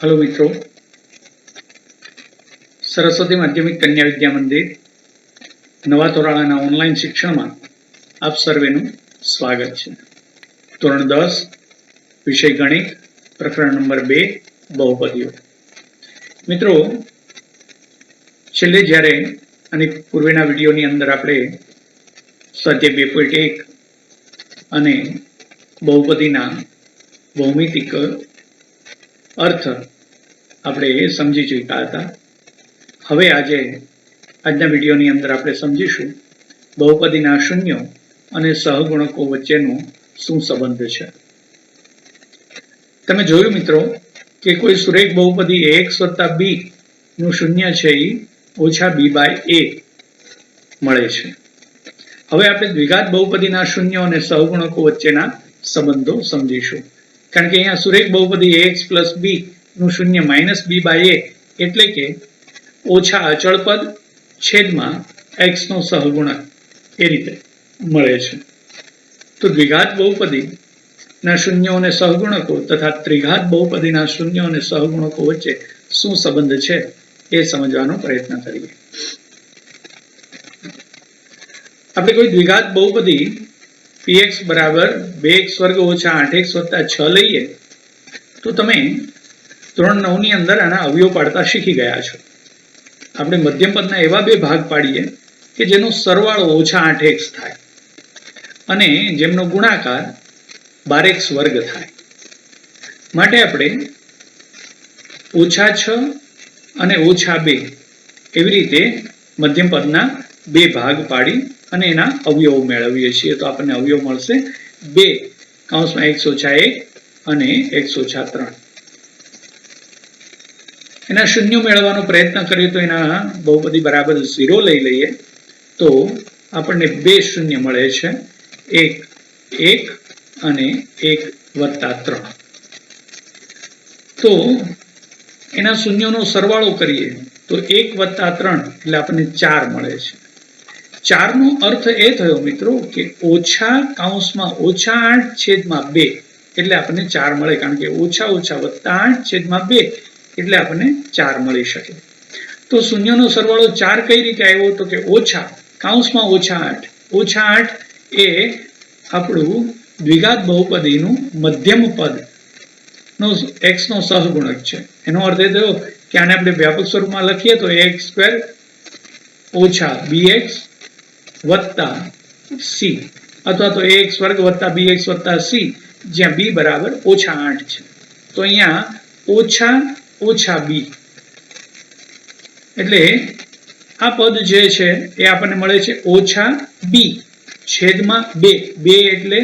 Hello मित्रों, सरस्वती माध्यमिक कन्या विद्या मंदिर नवा तोराळाना ऑनलाइन शिक्षण में आप सर्वेનું स्वागत है। ધોરણ 10 विषय गणित प्रकरण नंबर 2 बहुपदीओ। मित्रों, छेल्ले ज्यारे અને પૂર્વેના વિડિયોની અંદર આપણે સ્વાધ્યાય 2.1 અને બહુપદીના ભૌમિતિક अर्थ આપણે સમજી ચૂક્યા હતા। હવે આજના વિડિયોની અંદર આપણે સમજીશું બહુપદીના શૂન્યો અને સહગુણકો વચ્ચેનો શું સંબંધ છે। તમે જોયું મિત્રો કે કોઈ સુરેખ બહુપદી ax + b નું શૂન્ય છે એ -b/a મળે છે। હવે આપણે દ્વિઘાત બહુપદીના શૂન્યો અને સહગુણકો વચ્ચેના સંબંધો સમજીશું, કારણ કે અહીંયા સુરેખ બહુપદી ax + b નું શૂન્ય -b/a એટલે કે ઓછા અચળ પદ છેદમાં x નો સહગુણક એ રીતે મળે છે। તો દ્વિઘાત બહુપદીના શૂન્યો અને સહગુણકો તથા ત્રિઘાત બહુપદીના શૂન્યો અને સહગુણકો વચ્ચે શું સંબંધ છે એ સમજવાનો પ્રયત્ન કરીએ। આપણે કોઈ દ્વિઘાત બહુપદી px = 2x² - 8x + 6 લઈએ તો તમે ધોરણ 9 ની અંદર આના અવયવ પાડતા શીખી ગયા છો। આપણે મધ્યમ પદના એવા બે ભાગ પાડીએ કે જેનો સરવાળો -8x થાય અને જેમનો ગુણાકાર 12x² થાય। માટે આપણે -6 અને -2 એવી રીતે મધ્યમ પદના બે ભાગ પાડી અને એના અવયવો મેળવીએ છીએ। તો આપણને અવયવ મળશે 2 (x - 1 અને x - 3। એના શૂન્યો મેળવવાનો પ્રયત્ન કરીએ તો એના બહુપદી બરાબર 0 લઈ લઈએ તો આપણને બે શૂન્ય મળે છે, 1 અને 1+3। તો એના શૂન્યોનો સરવાળો કરીએ તો 1+3 એટલે આપણને 4 મળે છે। 4 નો અર્થ એ થયો મિત્રો કે -8/2 એટલે આપણને 4 મળે, કારણ કે -8/2 એટલે આપણને 4 મળી શકે। તો શૂન્યનો સરવાળો 4 કઈ રીતે આવ્યો તો કે -8 એ આપણું દ્વિઘાત બહુપદીનું મધ્યમ પદ નો x નો સહગુણક છે। એનો અર્થ એ થયો કે આને આપણે વ્યાપક સ્વરૂપમાં લખીએ તો ax² - bx + c અથવા તો ax² + bx + c, જ્યાં b બરાબર -8 છે। તો અહીંયા -b એટલે આ પદ જે છે એ આપણને મળે છે -b/2 એટલે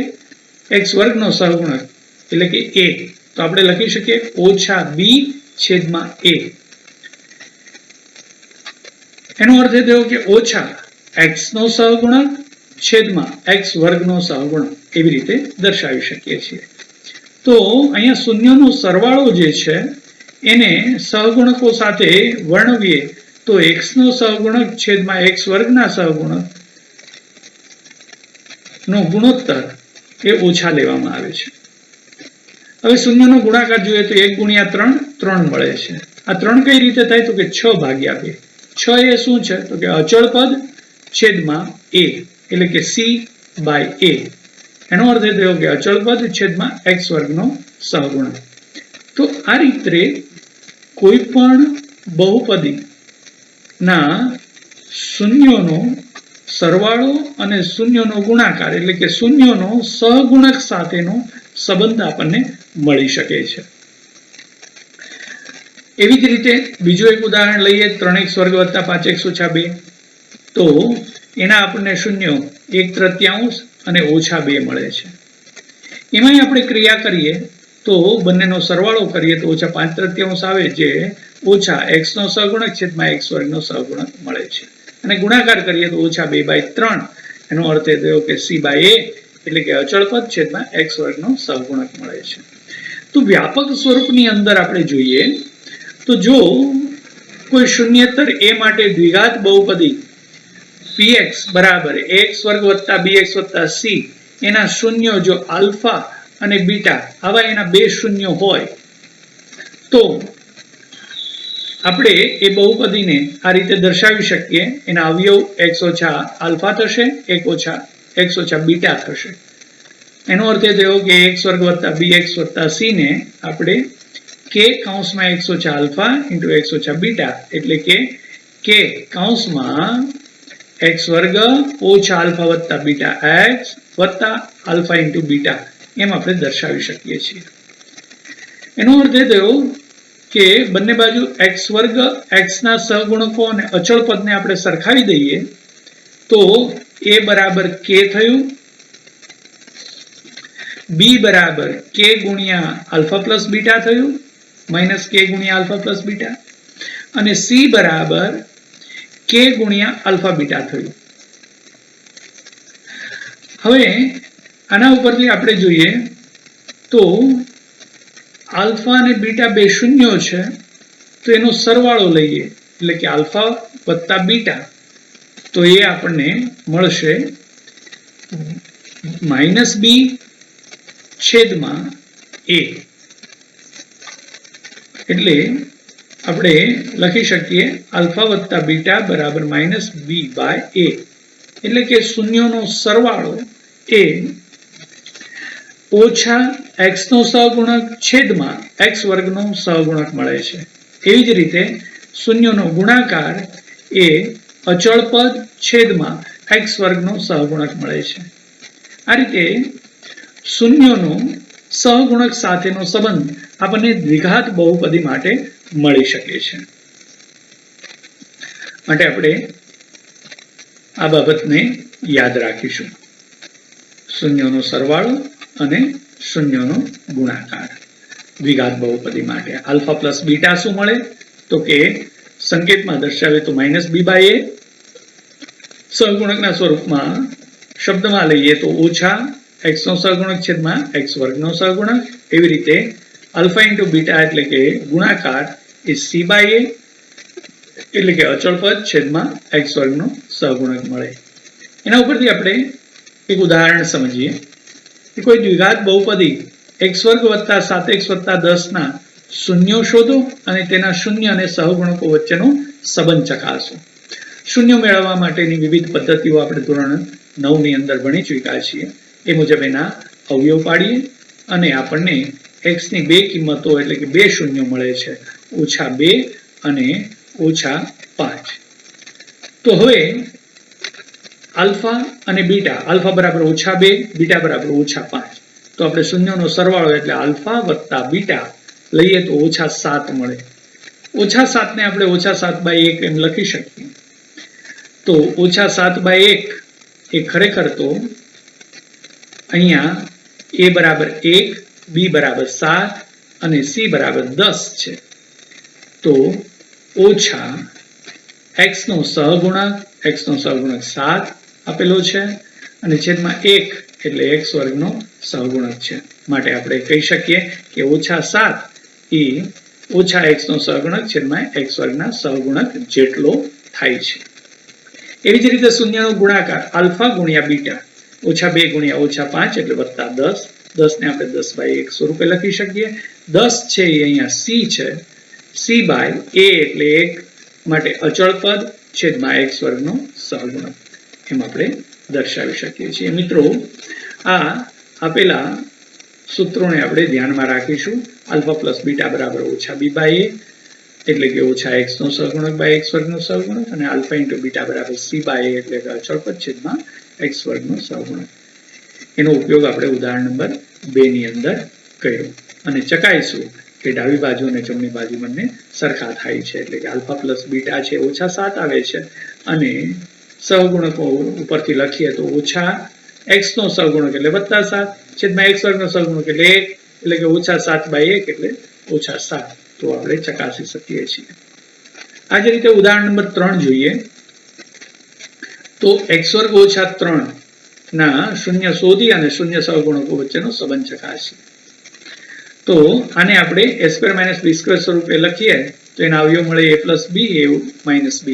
x² નો સહગુણક એટલે કે a। તો આપણે લખી શકીએ -b/a। એનો અર્થ એ થયો કે x નો સહગુણક છેદમાં x² નો સહગુણક એવી રીતે દર્શાવી શકીએ છીએ। તો અહીંયા શૂન્યનો સરવાળો જે છે એને સહગુણકો સાથે વર્ણવીએ તો x નો સહગુણક છેદમાં x² ના સહગુણક નો ગુણોત્તર એ ઓછા લેવામાં આવે છે। હવે શૂન્યનો ગુણાકાર જોઈએ તો 1 × 3 મળે છે। આ 3 કઈ રીતે થાય તો કે 6/2। 6 એ શું છે તો કે અચળ પદ છેદમાં a એટલે કે c/a। એનો અર્થ એ થયો કે અચળ પદ છેદમાં x² નો સહગુણક। તો આ રીતે કોઈ પણ બહુપદી ના શૂન્યોનો સરવાળો અને શૂન્યનો ગુણાકાર એટલે કે શૂન્યનો સહગુણક સાથેનો સંબંધ આપણને મળી શકે છે। એવી જ રીતે બીજું એક ઉદાહરણ લઈએ 3x² + 5x - 2 તો એના આપણને શૂન્યો 1/3 અને -2 મળે છે। એમાંય આપણે ક્રિયા કરીએ તો બંનેનો સરવાળો કરીએ તો -5/3 આવે, જે -x નો સહગુણક છેદમાં x² નો સહગુણક મળે છે। અને ગુણાકાર કરીએ તો -2/3 એનો અર્થ એ થયો કે c/a એટલે કે અચળ પદ છેદમાં x² નો સહગુણક મળે છે। તો વ્યાપક સ્વરૂપની અંદર આપણે જોઈએ તો જો કોઈ શૂન્યેતર a માટે દ્વિઘાત બહુપદી px = ax² + bx + c એના શૂન્યો જો આલ્ફા અને બીટા આવા એના બે શૂન્યો હોય તો આપણે એ બહુપદીને આ રીતે દર્શાવી શકીએ. એના અવયવ x ઓછા આલ્ફા થશે, x ઓછા બીટા થશે. એનો અર્થ એ થયો કે x વર્ગ વત્તા bx વત્તા c ને આપણે k કૌંસમાં x ઓછા આલ્ફા ઇન્ટુ x ઓછા બીટા એટલે કે k કૌંસમાં x વર્ગ ઓછા આલ્ફા વત્તા બીટા x વત્તા આલ્ફા ઇન્ટુ બીટા એમ આપણે દર્શાવી શકીએ છીએ. એનો અર્થ એ થયો કે બંને બાજુ x વર્ગ x ના સહગુણકો અને અચળ પદને આપણે સરખાવી દઈએ તો a બરાબર k થયું, b બરાબર k ગુણ્યા આલ્ફા પ્લસ બીટા થયું, માઇનસ k ગુણ્યા આલ્ફા પ્લસ બીટા, અને c બરાબર k ગુણ્યા આલ્ફા બીટા થયું. હવે આના ઉપરથી આપણે જોઈએ તો આલ્ફા અને બીટા બે શૂન્યો છે તો એનો સરવાળો લઈએ એટલે કે આલ્ફા વત્તા બીટા તો એ આપણને મળશે માઇનસ બી છેદમાં a. એટલે આપણે લખી શકીએ આલ્ફા વત્તા બીટા બરાબર માઇનસ બી બાય a. એટલે કે શૂન્યોનો સરવાળો એ ઓછા x નો સહગુણક છેદમાં x વર્ગનો સહગુણક મળે છે. એવી જ રીતે શૂન્યનો ગુણાકાર એ અચળ પદ છેદમાં x વર્ગનો સહગુણક મળે છે. આ રીતે શૂન્યનો સહગુણક સાથેનો સંબંધ આપણને દ્વિઘાત બહુપદી માટે મળી શકે છે. માટે આપણે આ બાબતને યાદ રાખીશું. શૂન્યનો સરવાળો અને શૂન્યનો ગુણાકાર દ્વિઘાત બહુપદી માટે. આલ્ફા પ્લસ બીટા શું મળે તો કે સંકેતમાં દર્શાવે તો માઇનસ બી બાય એ, સહગુણકના સ્વરૂપમાં શબ્દમાં લઈએ તો ઓછા x નો સહગુણક છેદમાં x વર્ગનો સહગુણક. એવી રીતે આલ્ફા ઇન્ટુ બીટા એટલે કે ગુણાકાર એ c બાય a એટલે કે અચળ પદ છેદમાં x વર્ગનો સહગુણક મળે. એના ઉપરથી આપણે એક ઉદાહરણ સમજીએ કે કોઈ દ્વિઘાત બહુપદી x વર્ગ વત્તા 7x વત્તા 10 ના શૂન્યો શોધો અને તેના શૂન્ય અને સહગુણકો વચ્ચેનો સંબંધ ચકાસો. શૂન્ય મેળવવા માટેની વિવિધ પદ્ધતિઓ આપણે ધોરણ 9 ની અંદર ભણી ચૂક્યા છીએ. એ મુજબ એના અવયવ પાડીએ અને આપણને x ની બે કિંમતો એટલે કે બે શૂન્યો મળે છે, -2 અને -5. તો હવે આલ્ફા અને બીટા, આલ્ફા બરાબર -2, બીટા બરાબર -5. તો આપણે શૂન્યનો સરવાળો એટલે આલ્ફા વત્તા બીટા લઈએ તો -7 મળે. -7 ને આપણે -7/1 એમ લખી શકીએ. તો -7/1 એ ખરેખર તો અહીંયા a બરાબર 1, b બરાબર 7 અને c બરાબર 10 છે. તો ઓછા x નો સહગુણક 7 આપેલો છે અને છેદમાં 1 એટલે x વર્ગનો સહગુણક છે. માટે આપણે કહી શકીએ કે -7 એ ઓછા x નો સહગુણક છેદમાં x વર્ગના સહગુણક જેટલો થાય છે. એવી જ રીતે શૂન્યનો ગુણાકાર આલ્ફા ગુણ્યા બીટા -2 ગુણ્યા -5 એટલે વત્તા 10. 10 ને આપણે 10/1 સ્વરૂપે લખી શકીએ. 10 છે એ અહીંયા c છે, c બાય a એટલે 1 માટે અચળ પદ છેદમાં x વર્ગનો સહગુણક એમ આપણે દર્શાવી શકીએ છીએ. મિત્રો આ આપેલા સૂત્રોને આપણે ધ્યાનમાં રાખીશું. આલ્ફા પ્લસ બીટા બરાબર -b/a એટલે કે ઓછા x નો સહગુણક બાય x વર્ગનો સહગુણક અને આલ્ફા ઇન્ટુ બીટા બરાબર c/a એટલે કે અચળ પદ છેદમાં x વર્ગનો સહગુણક. એનો ઉપયોગ આપણે ઉદાહરણ નંબર 2 ની અંદર કર્યો અને ચકાઈશું કે ડાબી બાજુ અને જમણી બાજુ બંને સરખા થાય છે. એટલે કે આલ્ફા પ્લસ બીટા છે -7 આવે છે અને સહગુણકો ઉપરથી લખીએ તો ઓછા x નો સહગુણક એટલે +7 છેદમાં x વર્ગનો સહગુણક એટલે 1 એટલે કે -7/1 એટલે -7. તો આપણે ચકાસી શકીએ છીએ. આ જ રીતે ઉદાહરણ નંબર 3 જોઈએ તો x વર્ગ -3 ના શૂન્ય શોધી અને શૂન્ય સહગુણકો વચ્ચેનો સંબંધ ચકાસીએ. તો આને આપણે a² - b² સ્વરૂપે લખીએ તો એના અવયવ મળે a + b - b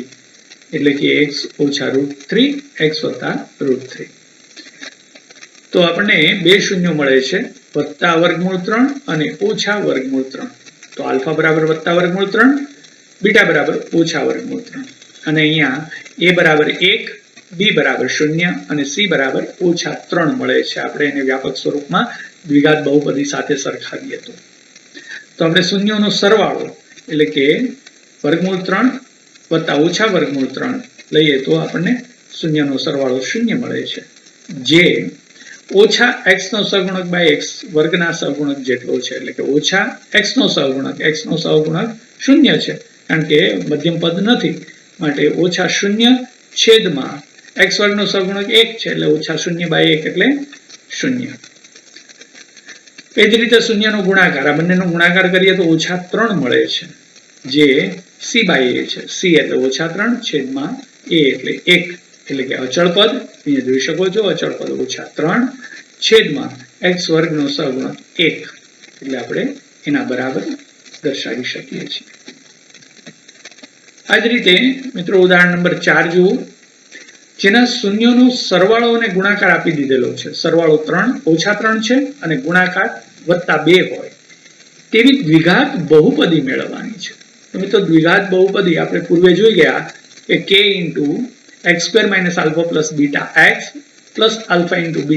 એટલે કે x - √3 x + √3. તો આપણને બે શૂન્યો મળે છે, +√3 અને -√3. તો આલ્ફા બરાબર +√3, બીટા બરાબર ઓછા વર્ગમૂળ 3 અને અહીંયા a બરાબર 1, b બરાબર 0 અને c બરાબર -3 મળે છે. આપણે એને વ્યાપક સ્વરૂપમાં દ્વિઘાત બહુપદી સાથે સરખાવીએ તો આપણે શૂન્યોનો સરવાળો એટલે કે વર્ગમૂળ 3 વત્તા ઓછા વર્ગમૂળ 3 લઈએ તો આપણને શૂન્યનો સરવાળો 0 મળે છે, જે ઓછા x નો સહગુણક બાય x વર્ગના સહગુણક જેટલો છે. એટલે કે ઓછા x નો સહગુણક 0 છે, કારણ કે મધ્યમ પદ નથી, માટે ઓછા 0 છેદમાં x વર્ગનો સહગુણક 1 છે, એટલે ઓછા 0/1 એટલે 0. એ જ રીતે શૂન્યનો ગુણાકાર, આ બંનેનો ગુણાકાર કરીએ તો -3 મળે છે, જે c/a છે. c એટલે -3 છેદમાં a એટલે 1, એટલે કે અચળ પદ. અહીંયા જોઈ શકો છો અચળ પદ -3 છેદમાં x વર્ગનો સહગુણક 1, એટલે આપણે એના બરાબર દર્શાવી શકીએ છીએ. આ જ રીતે મિત્રો ઉદાહરણ નંબર 4 જુઓ, જેના શૂન્યોનો સરવાળો અને ગુણાકાર આપી દીધેલો છે. સરવાળો -3 છે અને ગુણાકાર +2 હોય તેવી દ્વિઘાત બહુપદી મેળવવાની છે. તો મિત્રો દ્વિઘાત બહુપદી આપણે પૂર્વે જોઈ ગયા કે k × x² - α + βx + α × β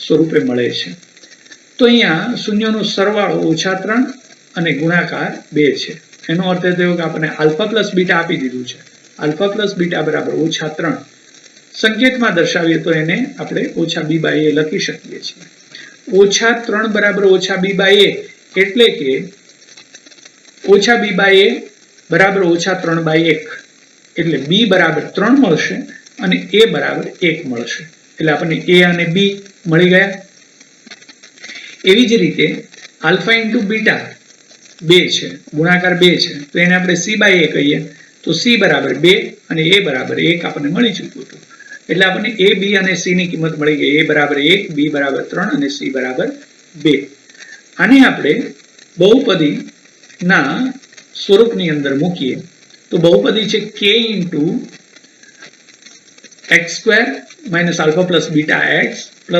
સ્વરૂપે મળે છે. તો અહીંયા શૂન્યોનો સરવાળો -3 અને ગુણાકાર 2 છે. એનો અર્થ એ થયો કે આપણને α + β આપી દીધું છે. α + β બરાબર -3. સંકેતમાં દર્શાવીએ તો એને આપણે -b/a લખી શકીએ છીએ. -3 બરાબર -b/a એટલે કે -b/a બરાબર -3/1, એટલે b બરાબર 3 મળશે અને a બરાબર 1 મળશે. એટલે આપણને a અને b મળી ગયા. એવી જ રીતે α × β 2 છે, ગુણાકાર 2 છે, તો એને આપણે c/a કહીએ તો c બરાબર 2 અને a બરાબર 1 આપણને મળી ચૂક્યું હતું. એટલે આપણને a, b અને c ની કિંમત મળી ગઈ. a બરાબર 1, b બરાબર 3 અને c બરાબર 2. આને આપણે બહુપદીના સ્વરૂપની અંદર મૂકીએ તો બહુપદી છે k × x² - α + βx + α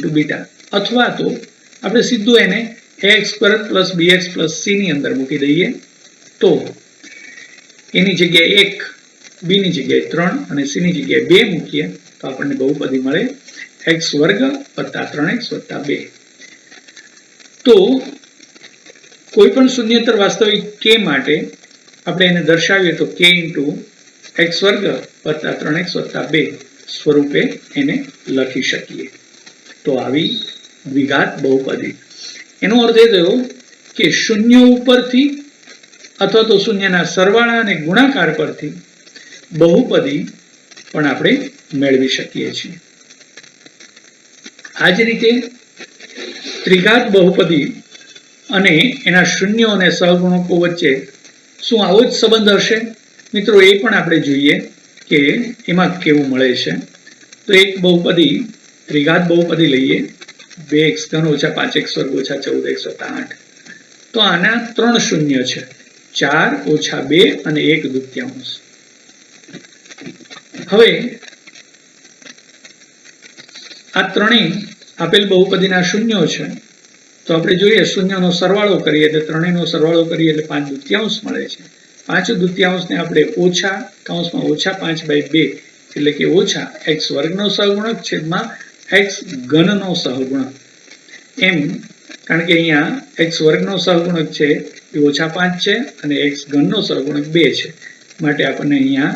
× β, અથવા તો આપણે સીધું એને ax² + bx + c ની અંદર મૂકી દઈએ તો એની જગ્યાએ 1, b ની જગ્યાએ 3 અને c ની જગ્યાએ 2 મૂકીએ તો આપણને બહુપદી મળે x² + 3x + 2. તો કોઈ પણ શૂન્યેતર વાસ્તવિક k માટે આપણે એને દર્શાવીએ તો k × x² + 3x + 2 સ્વરૂપે એને લખી શકીએ. તો આવી દ્વિઘાત બહુપદી. એનો અર્થ એ થયો કે શૂન્ય ઉપરથી અથવા તો શૂન્યના સરવાળા અને ગુણાકાર પરથી બહુપદી પણ આપણે મેળવી શકીએ છીએ. આ જ રીતે ત્રિઘાત બહુપદી અને એના શૂન્યો અને સહગુણકો વચ્ચે શું આવો જ સંબંધ હશે? મિત્રો એ પણ આપણે જોઈએ કે એમાં કેવું મળે છે. તો એક બહુપદી ત્રિઘાત બહુપદી લઈએ, 2x³ - 5x² - 14x + 8. તો આના 3 શૂન્ય છે, 4, -2 અને 1/2. હવે આ ત્રણેય આપેલ બહુપદીના શૂન્યો છે, તો આપણે જોઈએ શૂન્યનો સરવાળો કરીએ એટલે ત્રણેયનો સરવાળો કરીએ એટલે 5/2 મળે છે. 5/2 ને આપણે -5/2 એટલે કે -x² નો સહગુણક છેદમાં x³ નો સહગુણક, એમ, કારણ કે અહીંયા x² નો સહગુણક છે એ -5 છે અને x³ નો સહગુણક 2 છે, માટે આપણને અહીંયા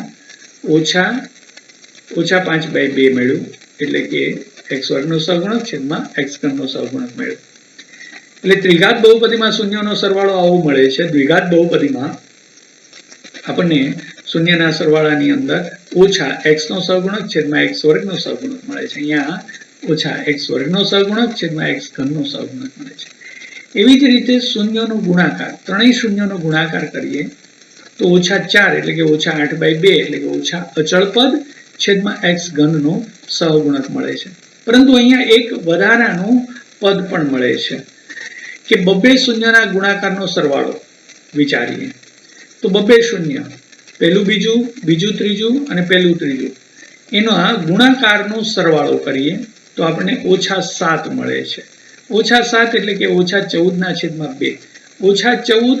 -5/2 મળ્યું, એટલે કે x² નો સહગુણક છેદમાં x³ નો સહગુણક મળ્યો. એટલે ત્રિઘાત બહુપદીમાં શૂન્યનો સરવાળો આવો મળે છે. દ્વિઘાત બહુપદીમાં આપણને શૂન્યના સરવાળાની અંદર -x નો સહગુણક છેદમાં x² નો સહગુણક મળે છે. અહીંયા -x² નો સહગુણક છેદમાં x³ નો સહગુણક મળે છે. એવી જ રીતે શૂન્યનો ગુણાકાર, ત્રણેય શૂન્યનો ગુણાકાર કરીએ તો -4 એટલે કે -8/2 એટલે કે ઓછા અચળ પદ છેદમાં x³ નો સહગુણક મળે છે. પરંતુ અહીંયા એક વધારાનું પદ પણ મળે છે કે બબ્બે શૂન્યના ગુણાકારનો સરવાળો વિચારીએ તો બબ્બે શૂન્ય, પહેલું બીજું, બીજું ત્રીજું અને પહેલું ત્રીજું, એનો આ ગુણાકારનો સરવાળો કરીએ તો આપણને -7 મળે છે. -7 એટલે કે -14/2. -14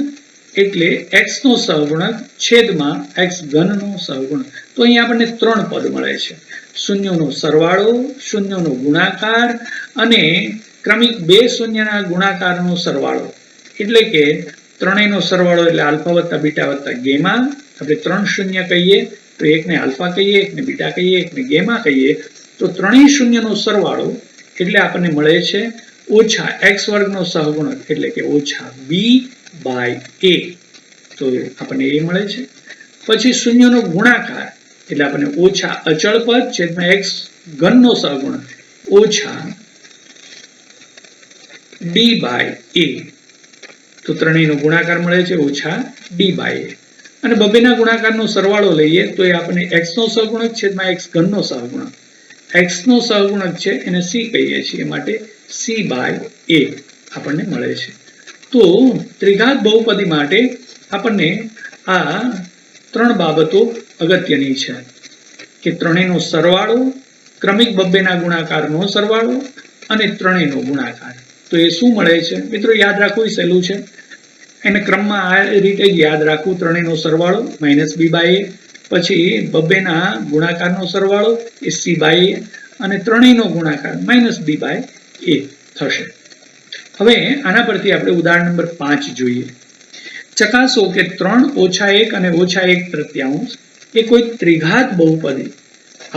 એટલે x નો સહગુણક છેદમાં x ઘનનો સહગુણક. તો અહીંયા આપણને 3 પદ મળે છે. શૂન્યોનો સરવાળો, શૂન્યોનો ગુણાકાર અને ક્રમિક બે શૂન્યના ગુણાકારનો સરવાળો. એટલે કે ત્રણેયનો સરવાળો એટલે આલ્ફા વત્તા બીટા વત્તા ગેમા. આપણે 3 શૂન્ય કહીએ તો એકને આલ્ફા કહીએ, એકને બીટા કહીએ, એકને ગેમા કહીએ. તો ત્રણેય શૂન્યનો સરવાળો એટલે આપણને મળે છે ઓછા x વર્ગનો સહગુણક એટલે કે ઓછા b/a. તો આપણને એ મળે છે. પછી શૂન્યનો ગુણાકાર એટલે આપણને ઓછા અચળ પદ છેદમાં x ઘનનો સહગુણક ઓછા d/a. તો ત્રણેયનો ગુણાકાર મળે છે ઓછા d/a. અને બબેના ગુણાકારનો સરવાળો લઈએ તો એ આપણને x નો સહગુણક છેદમાં x ઘનનો સહગુણક. x નો સહગુણક છે એને c કહીએ છીએ માટે c/a આપણને મળે છે. તો ત્રિઘાત બહુપદી માટે આપણને આ 3 બાબતો અગત્યની છે કે ત્રણેયનો સરવાળો, ક્રમિક બબ્બેના ગુણાકારનો સરવાળો અને ત્રણેયનો ગુણાકાર. તો એ શું મળે છે મિત્રો? યાદ રાખવું સહેલું છે. એને ક્રમમાં આ રીતે જ યાદ રાખવું. ત્રણેયનો સરવાળો -b/a, પછી બબ્બેના ગુણાકારનો સરવાળો એ c/a અને ત્રણેયનો ગુણાકાર -b/a થશે. હવે આના પરથી આપણે ઉદાહરણ નંબર 5 જોઈએ. ચકાસો કે 3 - 1 અને -1/3 એ કોઈ ત્રિઘાત બહુપદી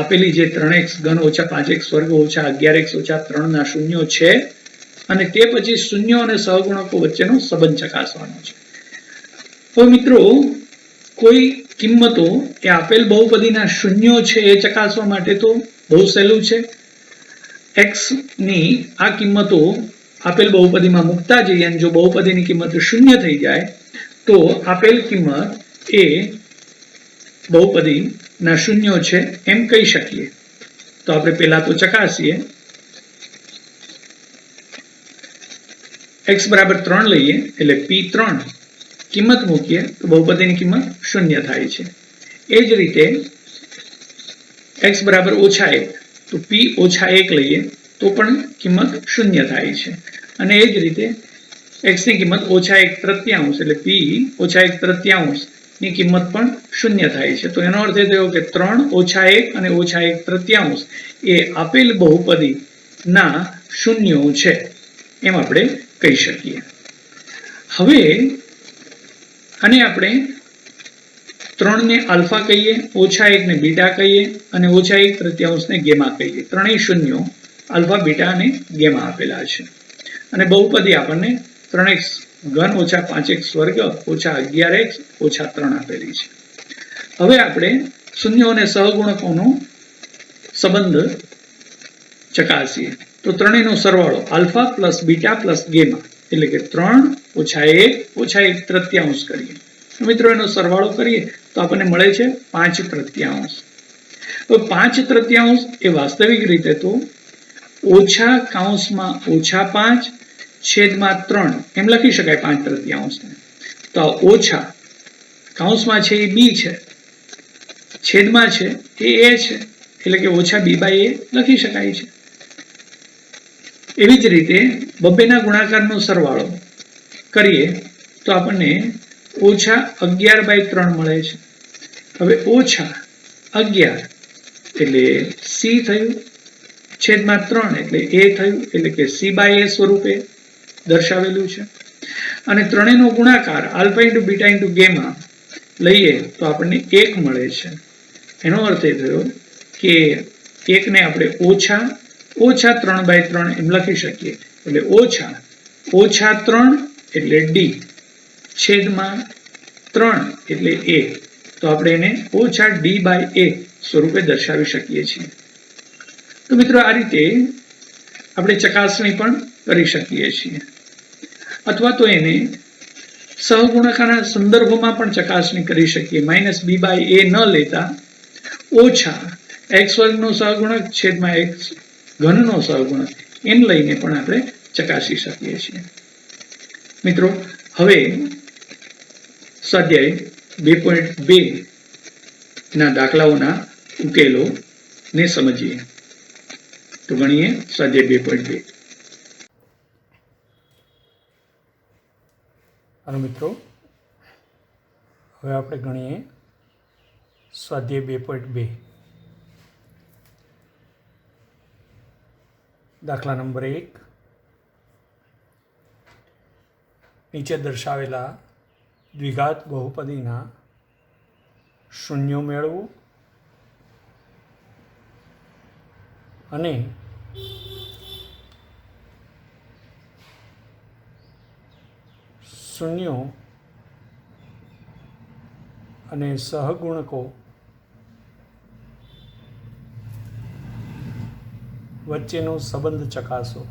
આપેલી જે 3x ઘન - 5x વર્ગ - 11x - 3 ના શૂન્યો છે અને તે પછી શૂન્યો અને સહગુણકો વચ્ચેનો સંબંધ ચકાસવાનો છે. તો મિત્રો કોઈ કિંમતો એ આપેલ બહુપદીના શૂન્યો છે એ ચકાસવા માટે તો બહુ સહેલું છે. x ની આ કિંમતો આપેલ બહુપદીમાં મૂકતા જઈએ અને જો બહુપદીની કિંમત શૂન્ય થઈ જાય તો આપેલ કિંમત એ બહુપદીના શૂન્યો છે એમ કહી શકીએ. તો આપણે પહેલા તો ચકાસીએ. x બરાબર 3 લઈએ એટલે p3 કિંમત મૂકીએ તો બહુપદીની કિંમત શૂન્ય થાય છે. એ જ રીતે x બરાબર -1 તો p-1 લઈએ તો પણ કિંમત શૂન્ય થાય છે. અને એ જ રીતે x ની કિંમત -1/3 એટલે p-1/3 ની કિંમત પણ શૂન્ય થાય છે. તો એનો અર્થ એ થયો કે 3 - 1 અને -1/3 એ આપેલ બહુપદીના શૂન્યો છે એમ આપણે કહી શકીએ. હવે આને આપણે 3 ને આલ્ફા કહીએ, -1 ને બીટા કહીએ અને -1/3 ને ગેમા કહીએ. ત્રણેય શૂન્યો આલ્ફા, બીટા અને ગેમા આપેલા છે. અને બહુપદી આપણને 3x ઘન - 5x વર્ગ -11x - 3 આપેલી છે. હવે આપણે શૂન્યો અને સહગુણકોનો સંબંધ ચકાસીએ. તો ત્રણેયનો સરવાળો alpha plus beta plus gamma એટલે કે 3 - 1 - 1/3 કરીએ. મિત્રો એનો સરવાળો કરીએ તો આપણને મળે છે 5/3. તો 5/3 એ વાસ્તવિક રીતે તો -5 છેદમાં 3 એમ લખી શકાય 5/3. તો આ ઓછા કૌંસમાં છે એ b છે, છેદમાં છે એ a છે એટલે કે ઓછા b/a લખી શકાય છે. એવી જ રીતે બબ્બેના ગુણાકારનો સરવાળો કરીએ તો આપણને -11/3 મળે છે. હવે -11 એટલે c થયું, છેદમાં 3 એટલે a થયું એટલે કે c/a સ્વરૂપે દર્શાવેલું છે. અને ત્રણેયનો ગુણાકાર આલ્ફા × બીટા × ગેમા લઈએ તો આપણને 1 મળે છે. એનો અર્થ એ થયો કે 1 ને આપણે -3/3 એમ લખી શકીએ એટલે -3 એટલે d છેદમાં 3 એટલે a. તો આપણે એને -d/a સ્વરૂપે દર્શાવી શકીએ છીએ. તો મિત્રો આ રીતે આપણે ચકાસણી પણ કરી શકીએ છીએ અથવા તો એને સહગુણકના સંદર્ભમાં પણ ચકાસણી કરી શકીએ. -b/a ન લેતા -x વર્ગનો સહગુણક છેદમાં x ઘનનો સહગુણક એમ લઈને પણ આપણે ચકાસી શકીએ છીએ. મિત્રો હવે સ્વાધ્યાય 2.2 ના દાખલાઓના ઉકેલો ને સમજીએ. તો ગણીએ સ્વાધ્યાય 2.2. અને મિત્રો હવે આપણે ગણીએ સ્વાધ્યાય 2.2. દાખલા નંબર 1. નીચે દર્શાવેલા દ્વિઘાત બહુપદીના શૂન્યો મેળવો અને શૂન્યો અને સહગુણકો વચ્ચેનો સંબંધ ચકાસો.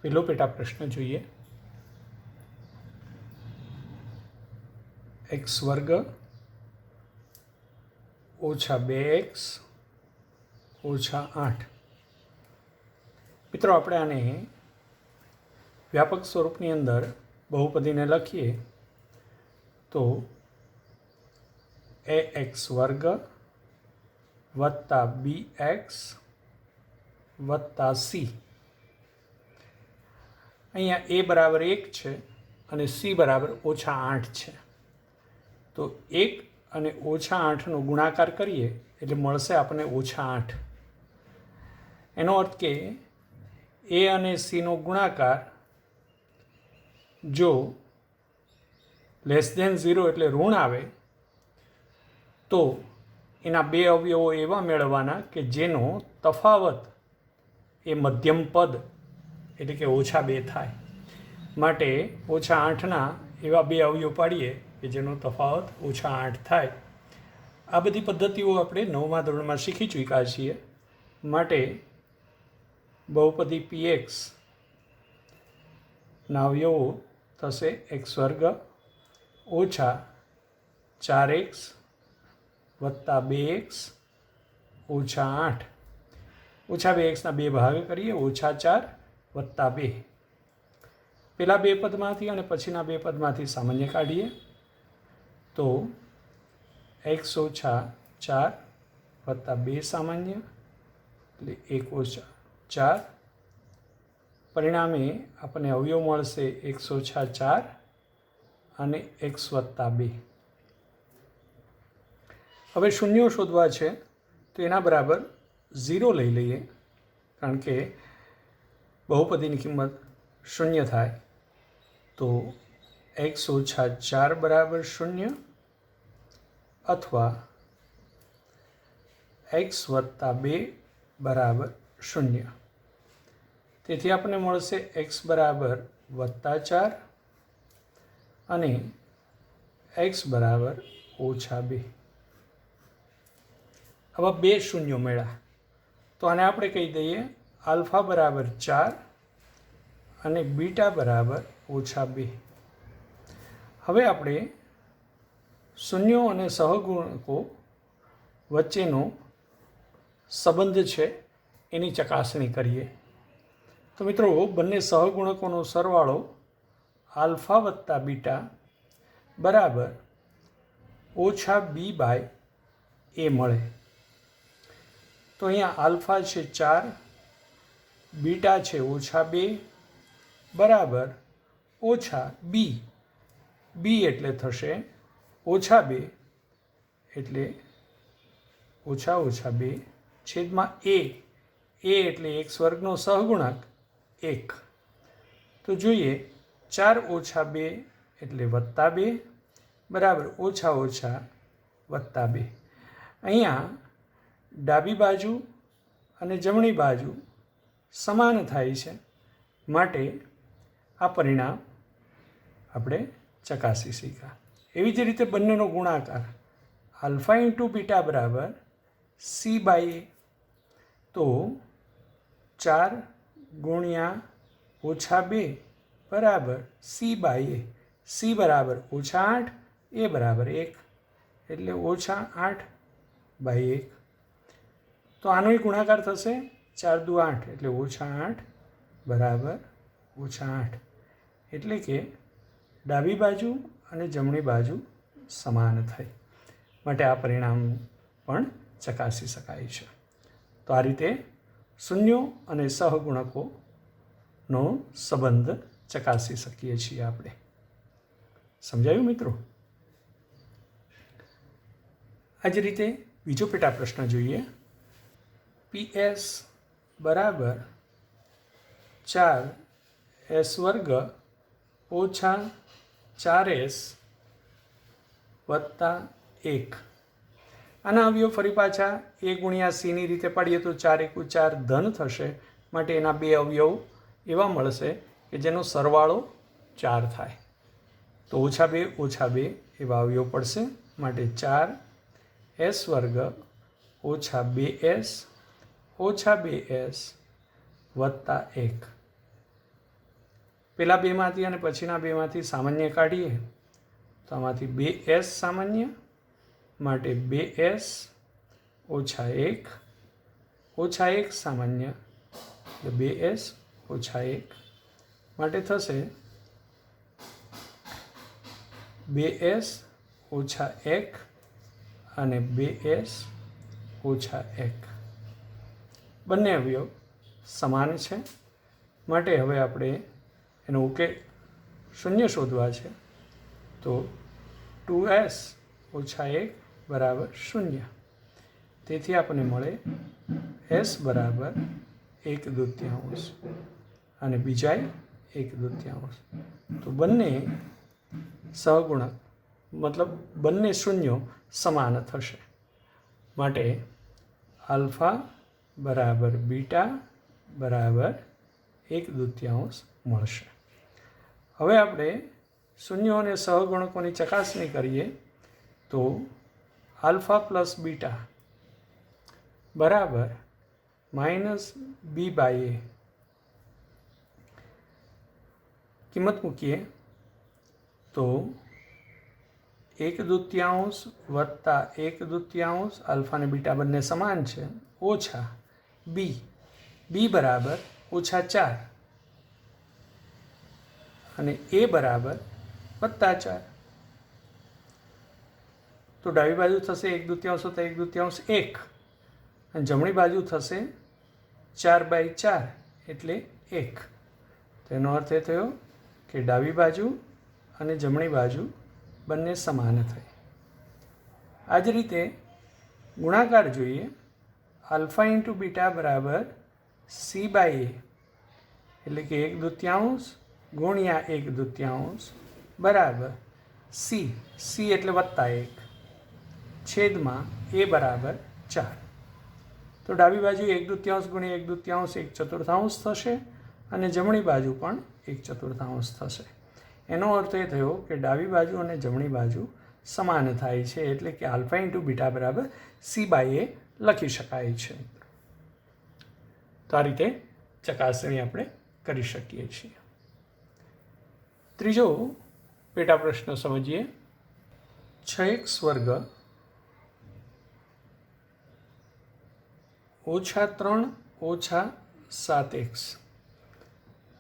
પહેલો પેટા પ્રશ્ન જોઈએ. x વર્ગ ઓછા 2x ઓછા 8. મિત્રો, આપણે આને વ્યાપક સ્વરૂપની અંદર બહુપદીને લખીએ તો ax વર્ગ વત્તા bx વત્તા c. અહીંયા a બરાબર 1 છે અને c બરાબર ઓછા 8 છે. તો 1 અને ઓછા 8નો ગુણાકાર કરીએ એટલે મળશે આપણને ઓછા 8. એનો અર્થ કે a અને cનો ગુણાકાર જો <0 એટલે ઋણ આવે તો એના બે અવયવો એવા મેળવવાના કે જેનો તફાવત એ મધ્યમ પદ એટલે કે ઓછા 2 થાય. માટે ઓછા 8ના એવા બે અવયવ પાડીએ કે જેનો તફાવત ઓછા 8 થાય. આ બધી પદ્ધતિઓ આપણે 9મા ધોરણમાં શીખી ચૂક્યા છીએ. માટે બહુપદી px ના અવયવો થશે x વર્ગ ઓછા 4x વત્તા 2x ઓછા 8. ઓછા 2xના બે ભાગ કરીએ, ઓછા 4 વત્તા 2. પહેલાં બે પદમાંથી અને પછીના બે પદમાંથી સામાન્ય કાઢીએ તો x ઓછા 4 વત્તા 2 સામાન્ય એટલે 1 ઓછા 4. પરિણામે આપણને અવયવ મળશે x ઓછા 4 અને x વત્તા 2. હવે શૂન્યો શોધવા છે તો એના બરાબર 0 લઈ લઈએ, કારણ કે બહુપદીની કિંમત શૂન્ય થાય. તો x ઓછા 4 બરાબર 0 અથવા x વત્તા 2 બરાબર 0. તેથી આપણને મળશે x બરાબર વત્તા 4 અને x બરાબર ઓછા 2. હવે બે શૂન્યો મળ્યા તો આને આપણે કહી દઈએ આલ્ફા બરાબર 4 અને બીટા બરાબર ઓછા 2. હવે આપણે શૂન્યો અને સહગુણકો વચ્ચેનો સંબંધ છે એની ચકાસણી કરીએ. તો મિત્રો, બંને સહગુણકોનો સરવાળો આલ્ફા વત્તા બીટા બરાબર ઓછા b બાય a મળે. તો અહીંયા આલ્ફા છે 4, બીટા છે ઓછા 2 બરાબર ઓછા b. b એટલે થશે ઓછા 2 એટલે ઓછા ઓછા 2 છેદમાં a. a એટલે x વર્ગનો સહગુણક 1. તો જોઈએ 4 ઓછા 2 એટલે વત્તા 2 બરાબર ઓછા ઓછા વત્તા 2. અહીંયા ડાબી બાજુ અને જમણી બાજુ સમાન થાય છે, માટે આ પરિણામ આપણે ચકાસી શક્યા. એવી જ રીતે બંનેનો ગુણાકાર આલ્ફા ઇન્ટુ બીટા બરાબર c બાય a. તો 4 ગુણ્યા ઓછા 2 બરાબર c બાય a. c બરાબર ઓછા 8, a બરાબર 1 એટલે ઓછા 8 બાય 1. તો આનો ગુણાકાર થશે 4 દુ 8 એટલે ઓછા 8 બરાબર ઓછા 8. એટલે કે ડાબી બાજુ અને જમણી બાજુ સમાન થઈ. માટે આ પરિણામ પણ ચકાસી શકાય છે. તો આ રીતે શૂન્યો અને સહગુણકોનો સંબંધ ચકાસી શકીએ છીએ આપણે. સમજાયું મિત્રો? આ જ રીતે બીજો પેટા પ્રશ્ન જોઈએ. PS બરાબર 4s વર્ગ ઓછા 4s વત્તા 1. આના અવયવ ફરી પાછા a ગુણ્યા c ની રીતે પાડીએ તો 4 × 4 ધન થશે. માટે એના બે અવયવ એવા મળશે કે જેનો સરવાળો 4 થાય. તો -2 એવા અવયવ પડશે. માટે 4s વર્ગ ઓછા 2s ઓછા 2s વત્તા 1. પહેલા બેમાંથી અને પછીના બેમાંથી સામાન્ય કાઢીએ તો આમાંથી 2s સામાન્ય. માટે 2s ઓછા 1 ઓછા 1 સામાન્ય એટલે 2s ઓછા 1. માટે થશે 2s ઓછા 1 અને 2s ઓછા 1. બંને અવયવ સમાન છે. માટે હવે આપણે એનો ઉકેલ શૂન્ય શોધવા છે. તો 2s ઓછા 1 બરાબર 0. તેથી આપણને મળે s બરાબર 1/2 અને બીજાય 1/2. તો બંને સહગુણક મતલબ બંને શૂન્યો સમાન થશે. માટે આલ્ફા બરાબર બીટા બરાબર 1/2 મળશે. હવે આપણે શૂન્યો અને સહગુણકોની ચકાસણી કરીએ તો આલ્ફા પ્લસ બીટા બરાબર -b/a. કિંમત મૂકીએ તો 1/2 વત્તા 1/2 આલ્ફા અને બીટા બંને સમાન છે ઓછા b બરાબર -4 અને a બરાબર +4. તો ડાબી બાજુ થશે 1/2 વત્તા 1/2 1 અને જમણી બાજુ થશે 4/4 એટલે 1. તેનો અર્થ એ થયો કે ડાબી બાજુ અને જમણી બાજુ બંને સમાન થઈ. આ જ રીતે ગુણાકાર જોઈએ. આલ્ફા × બીટા બરાબર c/a એટલે કે 1/2 ગુણ્યા 1/2 બરાબર c એટલે +1 છેદમાં a બરાબર 4. તો ડાબી બાજુ 1/2 ગુણ્યા 1/2 1/4 થશે અને જમણી બાજુ પણ 1/4 થશે. એનો અર્થ એ થયો કે ડાબી બાજુ અને જમણી બાજુ સમાન થાય છે. એટલે કે આલ્ફા × બીટા બરાબર c/a લખી શકાય છે. તો આ રીતે ચકાસણી આપણે કરી શકીએ છીએ. ત્રીજો પેટા પ્રશ્ન સમજીએ. 6x વર્ગ ઓછા 3 ઓછા 7x.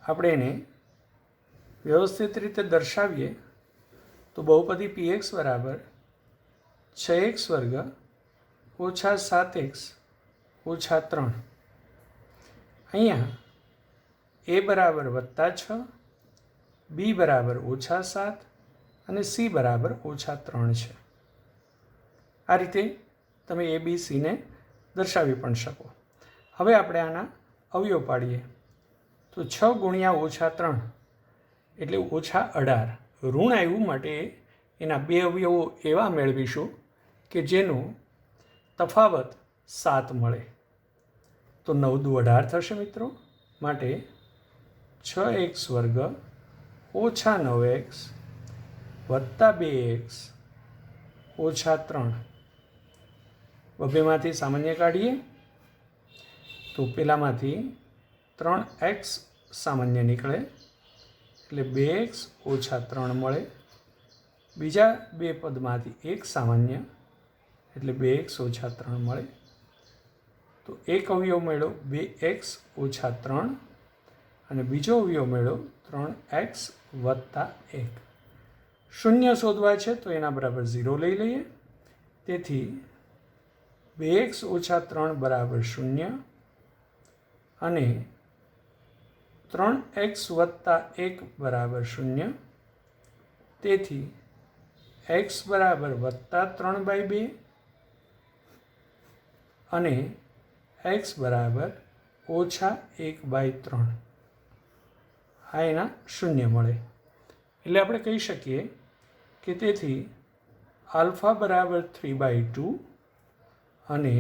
આપણે એને વ્યવસ્થિત રીતે દર્શાવીએ તો બહુપદી px બરાબર 6x વર્ગ ઓછા 7x ઓછા 3. અહીંયા a બરાબર +6, b બરાબર -7 અને c બરાબર -3 છે. આ રીતે તમે a b c ને દર્શાવી પણ શકો. હવે આપણે આના અવયવ પાડીએ તો 6 ગુણ્યા -3 એટલે -18. ઋણ આવ્યું માટે એના બે અવયવો એવા મેળવીશું કે જેનો તફાવત 7 મળે. તો 9×2 = 18 થશે મિત્રો. માટે 6x વર્ગ ઓછા 9x વત્તા 2x ઓછા 3. બબેમાંથી સામાન્ય કાઢીએ તો પેલામાંથી 3x સામાન્ય નીકળે એટલે 2x ઓછા 3 મળે. બીજા બે પદમાંથી 1 સામાન્ય એટલે 2x ઓછા 3 મળે. તો એક અવયવ મળ્યો 2x ઓછા 3 અને બીજો અવયવ મળ્યો 3x વત્તા 1. શૂન્ય શોધવા છે તો એના બરાબર 0 લઈ લઈએ. તેથી 2x ઓછા 3 બરાબર 0 અને 3x વત્તા 1 બરાબર 0. તેથી x બરાબર વત્તા 3/2 અને x બરાબર ઓછા 1/3. આ એના શૂન્ય મળે. એટલે આપણે કહી શકીએ કે તેથી આલ્ફા બરાબર 3/2 અને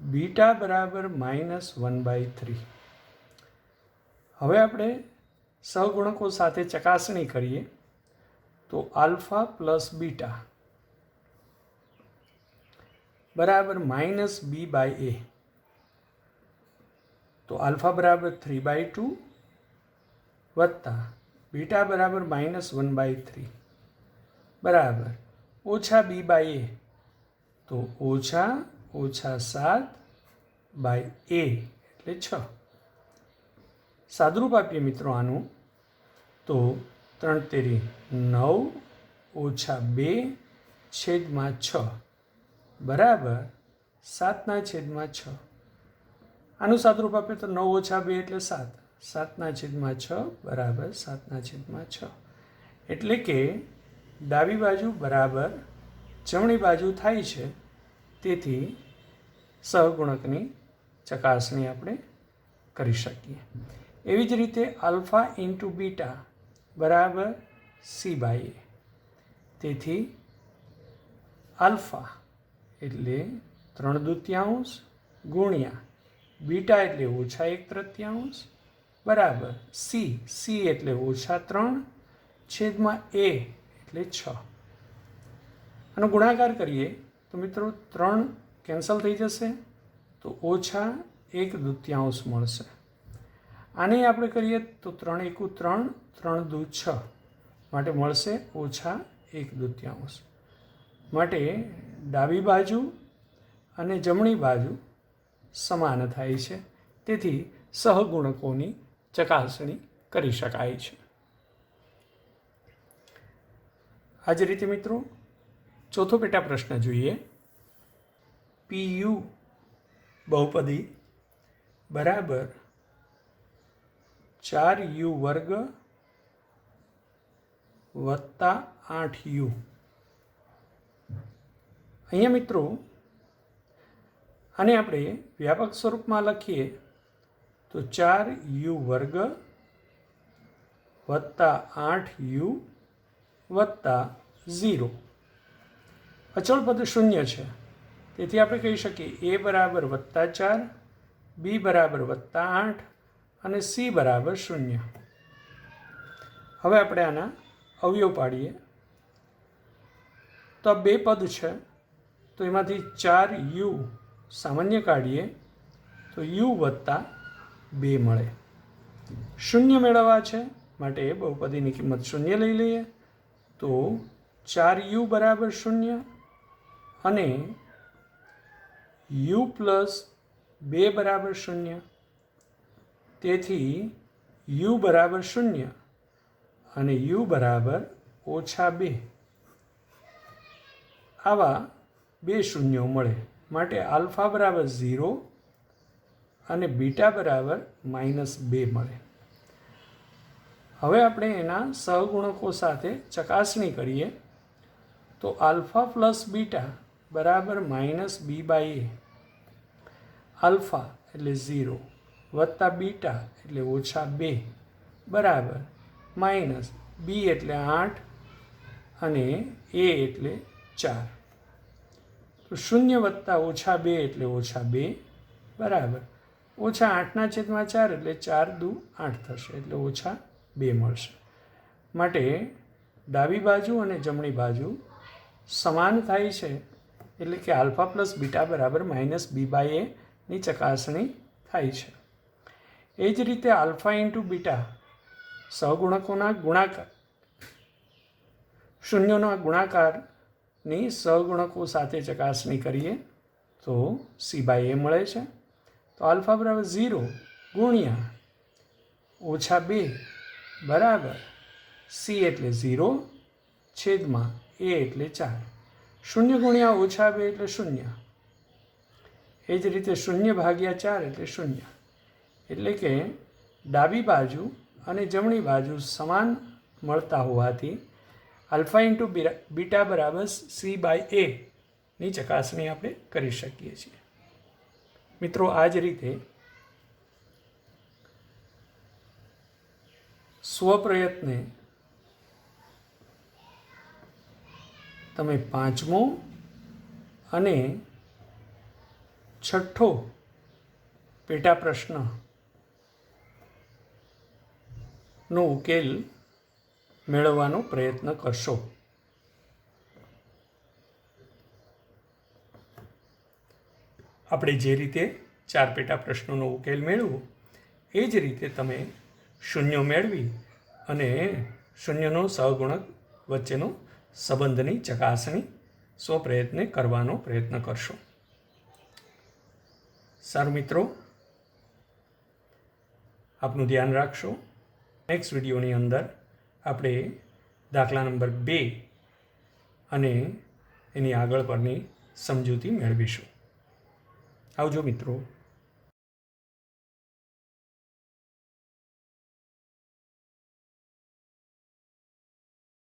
બીટા બરાબર -1/3. હવે આપણે સહગુણકો સાથે ચકાસણી કરીએ તો આલ્ફા પ્લસ બીટા બરાબર -b/a. તો આલ્ફા બરાબર 3/2 વત્તા બીટા બરાબર -1/3 બરાબર ઓછા b/a. તો ઓછા 7/a એટલે 6. સાદુરૂપ આપીએ મિત્રો આનું તો 3 તેરી 9 ઓછા 2/6 બરાબર 7/6. આનું સાદુરૂપ આપીએ તો 9 ઓછા 2 એટલે 7. 7/6 બરાબર 7/6. એટલે કે ડાબી બાજુ બરાબર જમણી બાજુ થાય છે. તેથી સહગુણકની ચકાસણી આપણે કરી શકીએ. એવી જ રીતે આલ્ફા ઇન્ટુ બીટા બરાબર c/a. તેથી આલ્ફા એટલે 3/2 ગુણ્યા બીટા એટલે ઓછા 1/3 બરાબર c એટલે ઓછા 3/a એટલે 6. આનો ગુણાકાર કરીએ તો મિત્રો 3 કેન્સલ થઈ જશે તો ઓછા 1/2 મળશે. આને આપણે કરીએ તો 3 × 1 = 3, 3 × 2 = 6 માટે મળશે ઓછા 1/2. માટે ડાબી બાજુ અને જમણી બાજુ સમાન થાય છે. તેથી સહગુણકોની ચકાસણી કરી શકાય છે. આ જ રીતે મિત્રો ચોથો પેટા પ્રશ્ન જોઈએ. PU બહુપદી બરાબર 4u² વત્તા 8u. અહીંયા મિત્રો આને આપણે વ્યાપક સ્વરૂપમાં લખીએ તો 4u² વત્તા 8u વત્તા 0. અચળ પદ શૂન્ય છે. તેથી આપણે કહી શકીએ a બરાબર +4, b બરાબર +8 અને c બરાબર 0. હવે આપણે આના અવયવ પાડીએ તો આ બે પદ છે. તો એમાંથી 4u સામાન્ય કાઢીએ તો u વત્તા 2 મળે. શૂન્ય મેળવવા છે માટે બહુપદીની કિંમત શૂન્ય લઈ લઈએ તો 4u બરાબર 0 અને u પ્લસ 2 બરાબર 0. તેથી u બરાબર 0 અને u બરાબર -2. આવા બે શૂન્યો મળે. માટે આલ્ફા બરાબર 0 અને બીટા બરાબર -2 મળે. હવે આપણે એના સહગુણકો સાથે ચકાસણી કરીએ તો આલ્ફા પ્લસ બીટા બરાબર -b/a. આલ્ફા એટલે 0 વત્તા બીટા એટલે -2 બરાબર -b એટલે 8 અને a એટલે 4. તો 0 વત્તા -2 એટલે -2 બરાબર -8/4 એટલે 4 દુ 8 થશે એટલે -2 મળશે. માટે ડાબી બાજુ અને જમણી બાજુ સમાન થાય છે. એટલે કે આલ્ફા પ્લસ બીટા બરાબર -b/a ની ચકાસણી થાય છે. એ જ રીતે આલ્ફા ઇન્ટુ બીટા સહગુણકોના ગુણાકાર શૂન્યોના ગુણાકારની સહગુણકો સાથે ચકાસણી કરીએ તો c/a મળે છે. તો આલ્ફા બરાબર 0 ગુણ્યા -2 બરાબર c એટલે 0 છેદમાં a એટલે 4. 0 ગુણ્યા -2 એટલે 0 એ જ રીતે 0 ભાગ્યા 4 એટલે 0. એટલે કે ડાબી બાજુ અને જમણી બાજુ સમાન મળતા હોવાથી આલ્ફા ઇન્ટુ બીટા બરાબર C/A ની ચકાસણી આપણે કરી શકીએ છીએ. મિત્રો, આ જ રીતે સ્વપ્રયત્ને તમે 5મો અને 6ઠ્ઠો પેટા પ્રશ્નનો ઉકેલ મેળવવાનો પ્રયત્ન કરશો. આપણે જે રીતે 4 પેટા પ્રશ્નોનો ઉકેલ મેળવો એ જ રીતે તમે શૂન્ય મેળવી અને શૂન્યનો સહગુણક વચ્ચેનો સંબંધની ચકાસણી સ્વપ્રયત્ને કરવાનો પ્રયત્ન કરશો. સારું મિત્રો, આપનું ધ્યાન રાખશો. નેક્સ્ટ વિડીયોની અંદર આપણે દાખલા નંબર 2 અને એની આગળ પરની સમજૂતી મેળવીશું. આવજો મિત્રો.